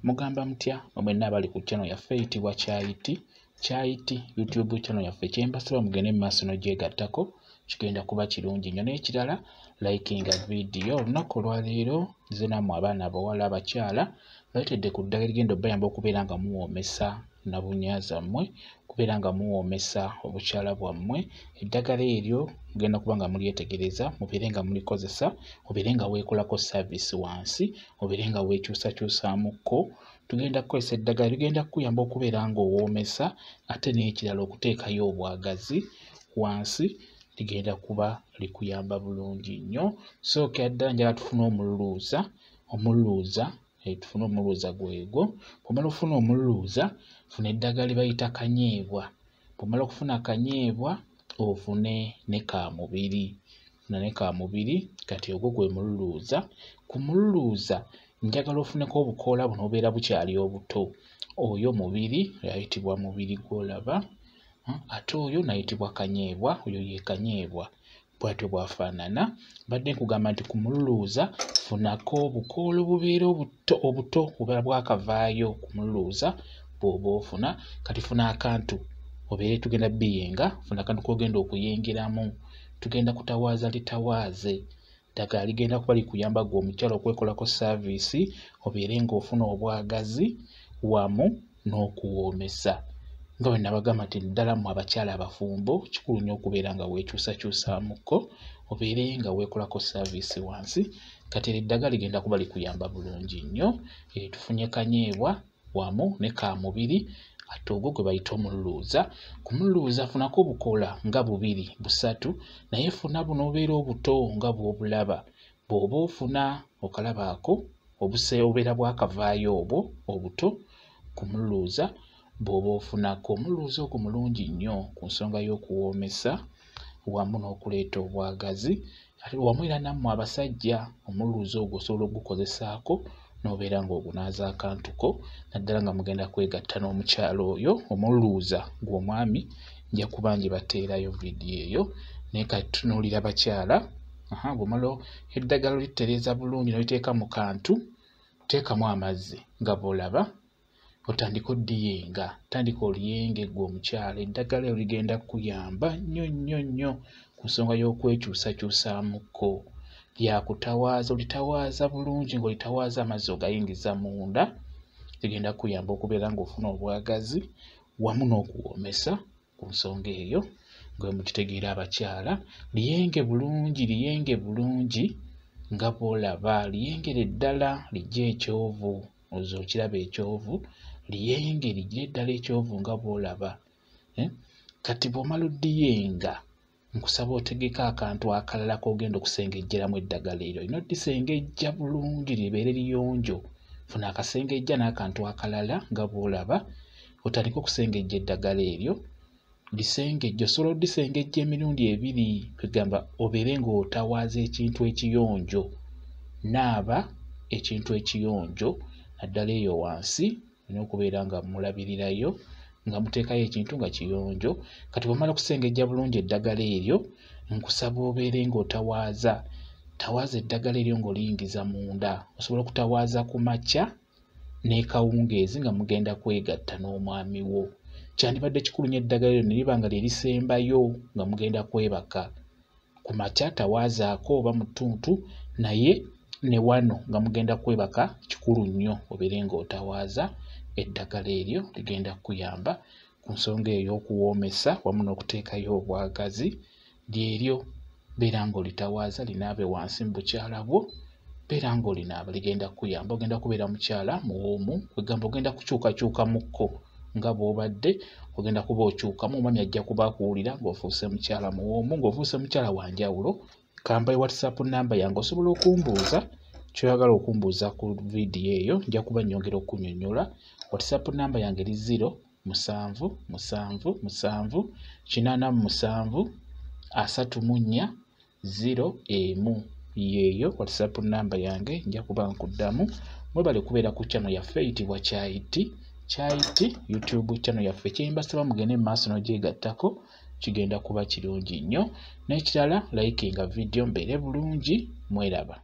Mugamba mutya mwenna abali ku channel yaffe eyitibwa Kyayiti YouTube channel yaffe kyembasaba mugende maaso n'ogyegattako kigenda kuba kirungi nnyo. N'ekirala likinga video. Olunaku olwaleero nze nammwe abaana abawala abakyala baletedde ku ddagala ligenda obbayamba okubeera nga muwoomesa nabunnya zammwe, kubeera nga muwoomesa obukyala bwammwe. Eddagala eryo mugenda kuba nga mulyetegereza mubeere nga mulikozesa, obeere nga weekolako service wansi, obeere nga weekyusakyusaamuko. Tugenda kukozesa eddagala ligenda kukuyamba okubeera nga owoomesa ate n'ekirala okuteekayo obwagazi wansi ligenda kuba likuyamba bulungi nnyo. Sookera ddala njagala tufune omululuuza tufune omululuuza gwegwo. Bw'omala okufuna omululuuza funa eddagala lye bayita kanyeebwa. Bw'omala okufuna kanyeebwa ofune ne kaamubiri. Funa ne kaamubiri kati ogwo gwe mululuuza. Ku mululuuza njagala ofuneko obukoola buno obeera bukyali obuto. Oyo mubiri ayitibwa mubiri gw'olaba, ate oyo nayitibwa kanyeebwa, oyo ye kanyeebwa. Bw'atyo bw'afaanana. Mbadde nkugamba nti ku mululuuza funako obukoola obubeera obuto obubeera bwakavaayo ku mululuuza bw'oba ofuna. Kati funa akantu obeere tugenda biyenga, funa akantu k'ogenda okuyengeramu. Tugenda kutawaaza litawaaze. Ddagala ligenda kuba likuyamba gwe omukyala okwekolako saavisi obeere ng'ofuna obwagazi wamu n'okuwoomesa. Nga bwe nabagamba nti ddala mmwe abakyala abafumbo kikulu nnyo okubeera nga weekyusakyusaamuko obeere nga weekolako saavisi wansi. Kati eddagala ligenda kuba likuyamba bulungi nnyo. Tufunye kanyeebwa wamu ne kaamubiri ate ogwo gwe bayita omululuuza. Ku mululuuza funako obukoola nga 2 3 naye funa buno obeera obuto nga bw'obulaba. Bw'oba ofuna okalabaako obubeera bwakavaayo obwo obuto ku mululuuza bw'oba ofunako. Omululuuza ogwo mulungi nnyo ku nsonga y'okuwoomesa wamu n'okuleeta obwagazi. Wamu era nammwe abasajja omululuuza ogwo osobola ogukozesaako n'obeera ng'ogunaaza akantuko naddala nga mugenda kwegatta n'omukyala oyo omululuuza gw'omwami. Nja kuba ngibateerayo vidiyo eyo naye kati tunuulira bakyala. Bw'omala eddagala olitereeza bulungi n'oliteeka mu kantu, teekamu amazzi nga bw'olaba, otandika oddiyenga. Tandika oliyenge gwe omukyala. Eddagala eryo ligenda kukuyamba nnyo nnyo nnyo ku nsonga y'okwekyusakyusaamuko. Lyakutawaaza, olitawaaza bulungi ng'olitawaaza amazzi ogayingiza munda. Ligenda kukuyamba okubeera ng'ofuna obwagazi wamu n'okuwoomesa ku nsonga eyo nga bwe mukitegeera abakyala. Liyenge bulungi nga bw'olaba. Liyengere ddala lijje ekyovu. Ozo okiraba ekyovu. Liyenge ligire ddala ekyovu nga bw'olaba. Kati bw'omala oddiyenga nkusaba otegeka akantu akalala k'ogenda okusengejjeramu eddagala eryo. Olina oddisengejja bulungi libeere liyonjo. Funa akasengejja n'akantu akalala nga bw'olaba otandika okusengejja eddagala eryo. Lisengejja, osobola oddisengejja emirundi 2. Kwegamba obeere ng'otawaaza ekintu ekiyonjo. Naaba ekintu ekiyonjo naddala eyo wansi olina okubeera nga mulabirirayo nga muteekayo ekintu nga kiyonjo. Kati bw'omala okusengejja bulungi eddagala eryo nkusaba obeere ng'otawaaza. Tawaaza eddagala eryo ng'oliyingiza munda. Osobola okutawaaza ku makya n'ekawungeezi nga mugenda kwegatta n'omwami wo. Kyandibadde kikulu nnyo eddagala eryo ne liba nga lye lisembayo nga mugenda kwebaka. Ku makya tawaazaako oba mu ttuntu, naye ne wano nga mugenda kwebaka kikulu nnyo obeere ng'otawaaza. Eddagala eryo ligenda kukuyamba ku nsonga ey'okuwoomesa wamu n'okuteekayo obwagazi. Lyeryo beera ng'olitawaaza linaabe wansi mu bukyala bwo. Beera ng'olinaaba ligenda kukuyamba. Ogenda kubeera mukyala muwoomu. Kwegamba ogenda kukyukakyukamukko nga bw'obadde. Ogenda kuba okyukamu. Omwami ajja kuba akuwulira ng'ofuuse mukyala muwoomu, ng'ofuuse mukyala wa njawulo. Kampa WhatsApp namba yange osobola okumbuuza ky'oyagala okumbuuza ku vidiyo eyo. Nja kuba nnyongera okunnyonnyola. WhatsApp namba yange eri 077373401 yeeyo WhatsApp namba yange. Nja kuba nkuddamu. Mwebale kubeera ku channel yaffe eyitibwa Kyayiti YouTube channel yaffe. Kyembasaba mugende mu maaso n'ogyegattako kigenda kuba kirungi nnyo. N'ekirala likinga vidiyo mbeere bulungi. Mweraba.